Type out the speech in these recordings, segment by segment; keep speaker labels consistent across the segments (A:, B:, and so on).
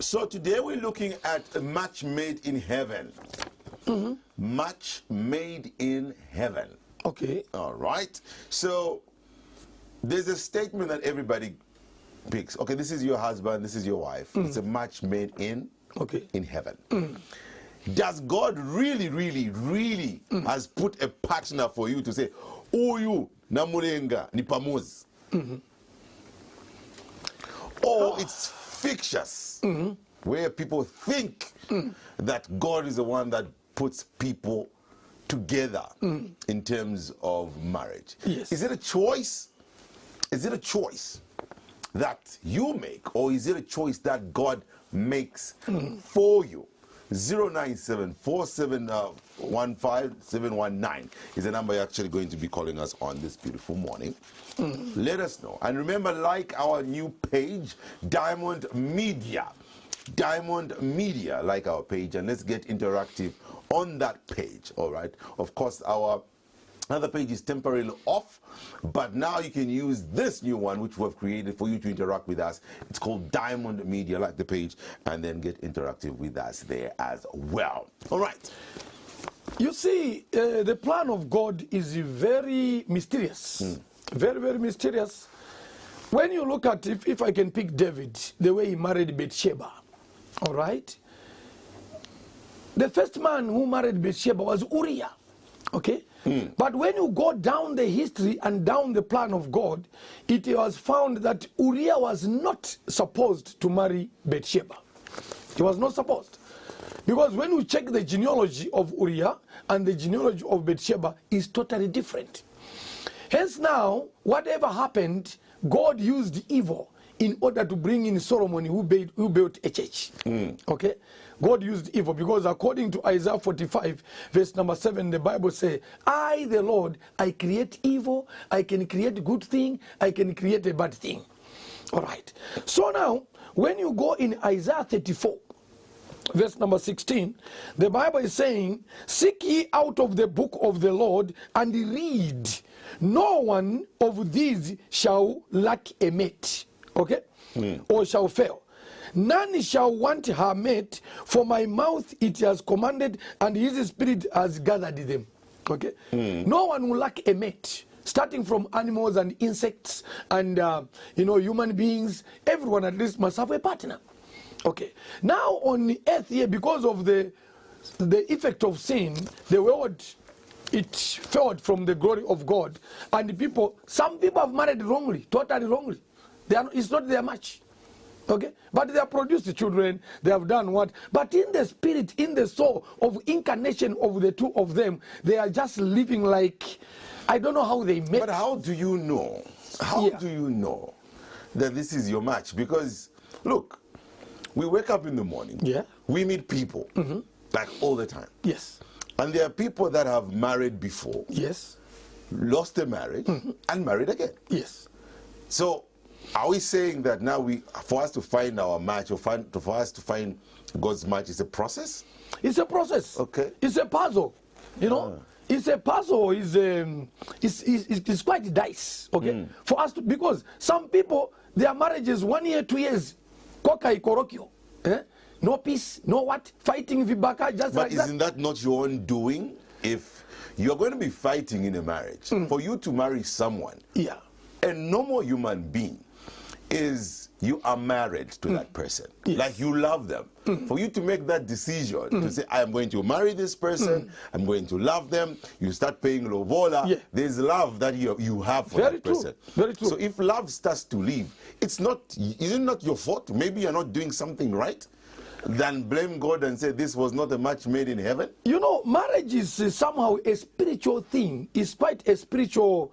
A: So today we're looking at a match made in heaven. Match made in heaven.
B: Okay.
A: All right. So there's a statement that everybody picks. Okay, this is your husband, this is your wife. It's a match made in heaven. Does God really has put a partner for you to say, "Uyu namulenga ni pamozi"? Or it's fictitious, where people think that God is the one that puts people together in terms of marriage.
B: Yes.
A: Is it a choice? Is it a choice that you make, or is it a choice that God makes for you? 097-4715-719 is the number you're actually going to be calling us on this beautiful morning. Let us know. And remember, like our new page, Diamond Media. Diamond Media, like our page, and let's get interactive on that page. All right. Of course, our other page is temporarily off, but now you can use this new one which we have created for you to interact with us. It's called Diamond Media, like the page, and then get interactive with us there as well. All right.
B: You see, the plan of God is very mysterious. Very, very mysterious. When you look at, if I can pick David, the way he married Bathsheba, all right? The first man who married Bathsheba was Uriah, okay? But when you go down the history and down the plan of God, it was found that Uriah was not supposed to marry Bathsheba. He was not supposed. Because when you check the genealogy of Uriah and the genealogy of Bathsheba is totally different. Hence now, whatever happened, God used evil in order to bring in Solomon, who built a church. Okay? God used evil because according to Isaiah 45, verse number 7, the Bible says, I, the Lord, I create evil, I can create good thing, I can create a bad thing. All right. So now, when you go in Isaiah 34, verse number 16, the Bible is saying, seek ye out of the book of the Lord and read. No one of these shall lack a mate. Okay? Or shall fail. None shall want her mate, for my mouth it has commanded, and his spirit has gathered them. Okay? No one will lack a mate. Starting from animals and insects and human beings, everyone at least must have a partner. Okay. Now on the earth here, because of the effect of sin, the world, it fell from the glory of God, and some people have married wrongly, totally wrongly. It's not their match. Okay? But they have produced children, they have done what? But in the spirit, in the soul of incarnation of the two of them, they are just living like, I don't know how they met.
A: But how do you know? How do you know that this is your match? Because, look, we wake up in the morning, we meet people, like all the time.
B: Yes.
A: And there are people that have married before.
B: Yes.
A: Lost their marriage and married again.
B: Yes.
A: So, are we saying that now for us to find our match, or for us to find God's match, is a process?
B: It's a process.
A: Okay.
B: It's a puzzle. You know, it's a puzzle. It's quite dice. Okay. For us because some people, their marriages 1 year, 2 years, koka ikorokyo, no peace, no what, fighting vibaka, just
A: but
B: like that.
A: Isn't that not your own doing? If you're going to be fighting in a marriage, for you to marry someone, a normal human being, is you are married to that person. Like you love them. For you to make that decision to say, I am going to marry this person, I'm going to love them, you start paying lobola, there's love that you have for that person.
B: Very true.
A: So if love starts to leave, is it not your fault? Maybe you're not doing something right? Then blame God and say this was not a match made in heaven?
B: You know, marriage is somehow a spiritual thing. It's quite a spiritual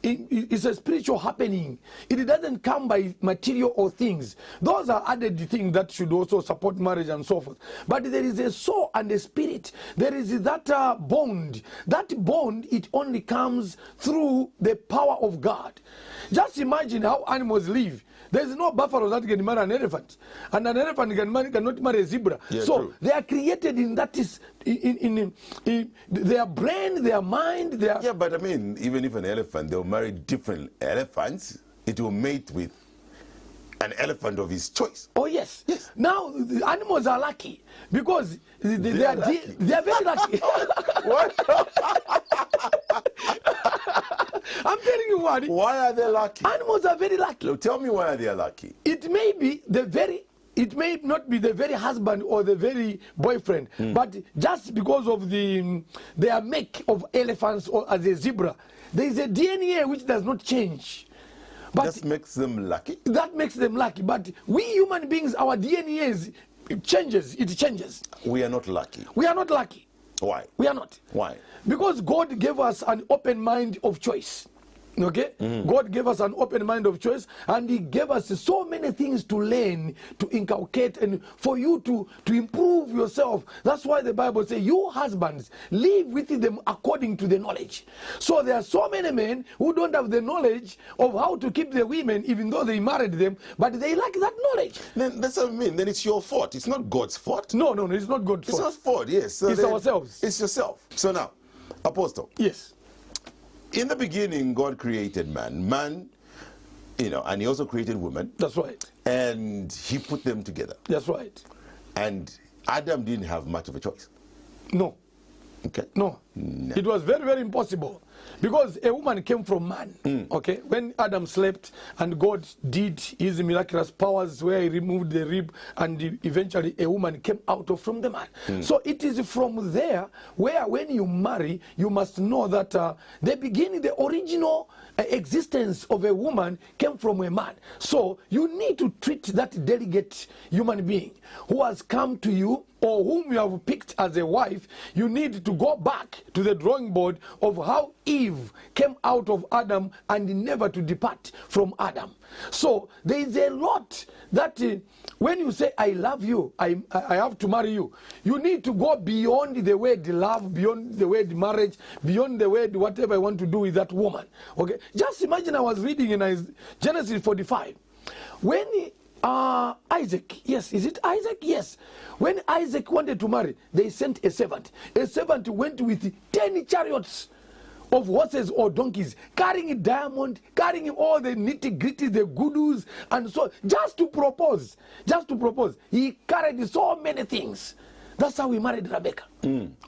B: it's a spiritual happening. It doesn't come by material or things. Those are added things that should also support marriage and so forth. But there is a soul and a spirit. There is that bond. That bond, it only comes through the power of God. Just imagine how animals live. There is no buffalo that can marry an elephant, and an elephant cannot marry a zebra. So they are created in that is in their brain, their mind, their.
A: Yeah, but I mean, even if an elephant, they'll marry different elephants, it will mate with an elephant of his choice.
B: Oh yes.
A: Yes.
B: Now the animals are lucky because they are very lucky.
A: What?
B: I'm telling you what.
A: Why are they lucky?
B: Animals are very lucky.
A: So tell me why they are lucky.
B: It may not be the very husband or the very boyfriend, but just because of their make of elephants or as a zebra, there is a DNA which does not change. But
A: that makes them lucky?
B: That makes them lucky. But we human beings, our DNA it changes.
A: We are not lucky.
B: We are not lucky.
A: Why?
B: We are not.
A: Why?
B: Because God gave us an open mind of choice. Okay? God gave us an open mind of choice, and He gave us so many things to learn, to inculcate, and for you to improve yourself. That's why the Bible says, you husbands, live with them according to the knowledge. So there are so many men who don't have the knowledge of how to keep the women, even though they married them, but they lack that knowledge.
A: Then that's what I mean. Then it's your fault. It's not God's fault.
B: No, it's not God's fault.
A: It's not fault, yes. So
B: it's ourselves.
A: It's yourself. So now, Apostle.
B: Yes.
A: In the beginning, God created man, and He also created woman.
B: That's right.
A: And He put them together.
B: That's right.
A: And Adam didn't have much of a choice.
B: No.
A: Okay.
B: No. It was very, very impossible. Because a woman came from man. Okay. When Adam slept and God did His miraculous powers where He removed the rib and eventually a woman came out from the man. So it is from there where when you marry, you must know that the original existence of a woman came from a man. So you need to treat that delegate human being who has come to you or whom you have picked as a wife. You need to go back to the drawing board of how Eve came out of Adam and never to depart from Adam. So there is a lot that when you say I love you, I have to marry you, you need to go beyond the word love, beyond the word marriage, beyond the word whatever I want to do with that woman. Okay, just imagine I was reading in Genesis 45 when Isaac, yes, is it Isaac? Yes. When Isaac wanted to marry, they sent a servant. A servant went with 10 chariots of horses or donkeys, carrying a diamond, carrying all the nitty-gritty, the goodies, and so just to propose. He carried so many things. That's how he married Rebecca.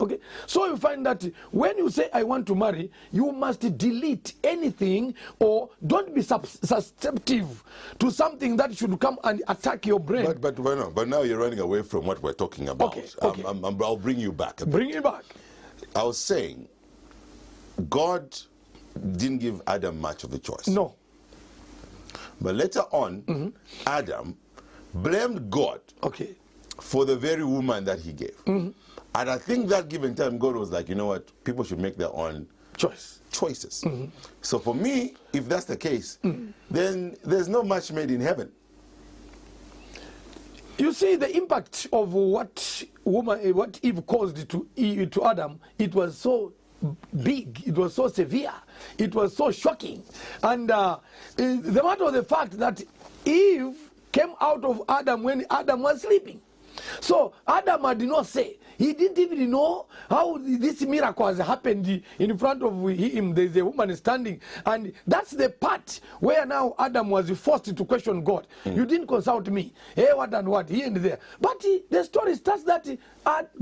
B: Okay, so you find that when you say I want to marry, you must delete anything or don't be susceptible to something that should come and attack your brain.
A: But now you're running away from what we're talking about.
B: Okay.
A: I'll bring you back.
B: Bring it back.
A: I was saying, God didn't give Adam much of a choice.
B: No.
A: But later on, Adam blamed God.
B: Okay.
A: For the very woman that he gave. And I think that given time, God was like, you know what, people should make their own choices. So for me, if that's the case, then there's not much made in heaven.
B: You see, the impact of what Eve caused to Adam, it was so big, it was so severe, it was so shocking. And the matter of the fact that Eve came out of Adam when Adam was sleeping. So Adam did not say. He didn't even know how this miracle has happened in front of him. There's a woman standing. And that's the part where now Adam was forced to question God. You didn't consult me. Hey, what and what? Here and there. But the story starts that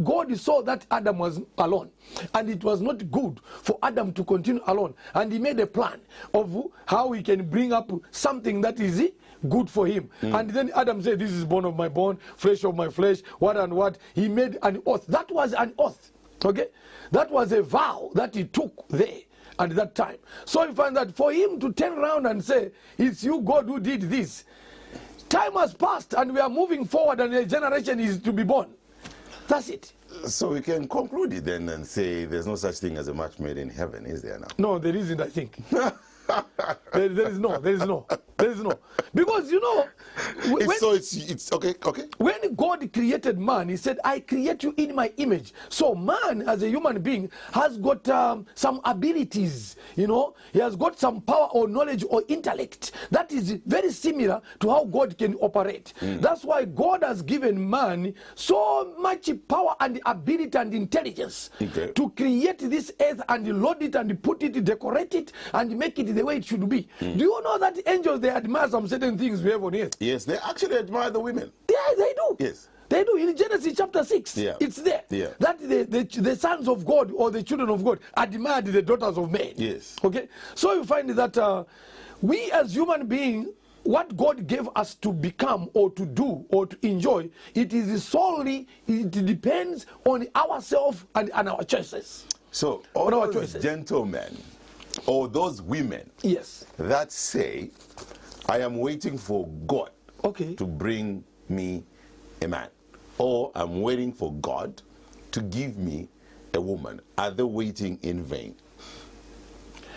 B: God saw that Adam was alone. And it was not good for Adam to continue alone. And he made a plan of how he can bring up something that is good for him. And then Adam said, this is bone of my bone, flesh of my flesh, what and what. He made an oath. That was an oath. Okay? That was a vow that he took there at that time. So you find that for him to turn around and say, it's you, God, who did this. Time has passed and we are moving forward and a generation is to be born. That's it.
A: So we can conclude it then and say there's no such thing as a match made in heaven, is there now?
B: No, there isn't, I think. there is no. Because
A: it's okay.
B: When God created man, he said, I create you in my image. So man, as a human being, has got some abilities, he has got some power or knowledge or intellect that is very similar to how God can operate. That's why God has given man so much power and ability and intelligence to create this earth and load it and put it, decorate it and make it the way it should be. Do you know that angels, they admire some certain things we have on earth.
A: Yes, they actually admire the women.
B: Yeah, they do.
A: Yes.
B: They do. In Genesis chapter 6,
A: Yeah.
B: it's there.
A: Yeah.
B: That the sons of God or the children of God admired the daughters of men.
A: Yes.
B: Okay? So you find that we as human beings, what God gave us to become or to do or to enjoy, it depends on ourselves and our choices.
A: So all those gentlemen or those women that say, I am waiting for God to bring me a man, or I'm waiting for God to give me a woman, are they waiting in vain?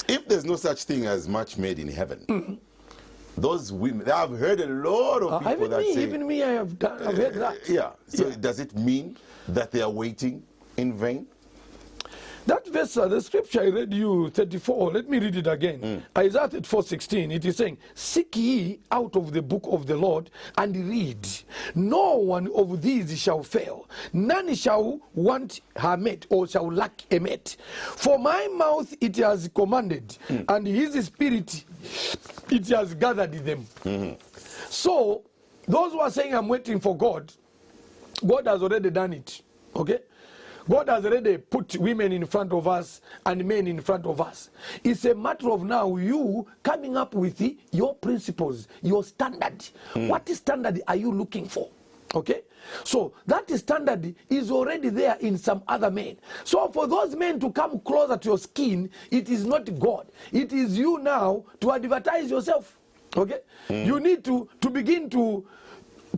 A: If there's no such thing as match made in heaven, those women, I've heard a lot of people that say...
B: Even me, I've heard that.
A: Yeah. So does it mean that they are waiting in vain?
B: That verse, the scripture I read you, 34, let me read it again. Isaiah 34:16, it is saying, seek ye out of the book of the Lord and read. No one of these shall fail. None shall want her mate or shall lack a mate. For my mouth it has commanded, and his spirit it has gathered them. So, those who are saying I'm waiting for God, God has already done it. Okay? God has already put women in front of us and men in front of us. It's a matter of now you coming up with your principles, your standard. What standard are you looking for? Okay? So that standard is already there in some other men. So for those men to come closer to your skin, it is not God. It is you now to advertise yourself. Okay? You need to begin to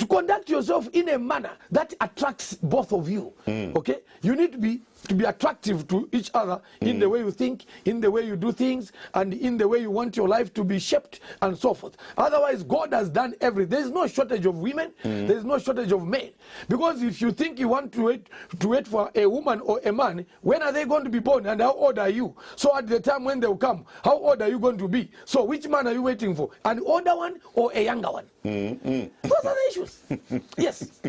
B: conduct yourself in a manner that attracts both of you. Okay? You need to be attractive to each other in the way you think, in the way you do things, and in the way you want your life to be shaped, and so forth. Otherwise, God has done everything. There is no shortage of women. There is no shortage of men. Because if you think you want to wait for a woman or a man, when are they going to be born and how old are you? So at the time when they will come, how old are you going to be? So which man are you waiting for? An older one or a younger one? Those are the issues. Yes.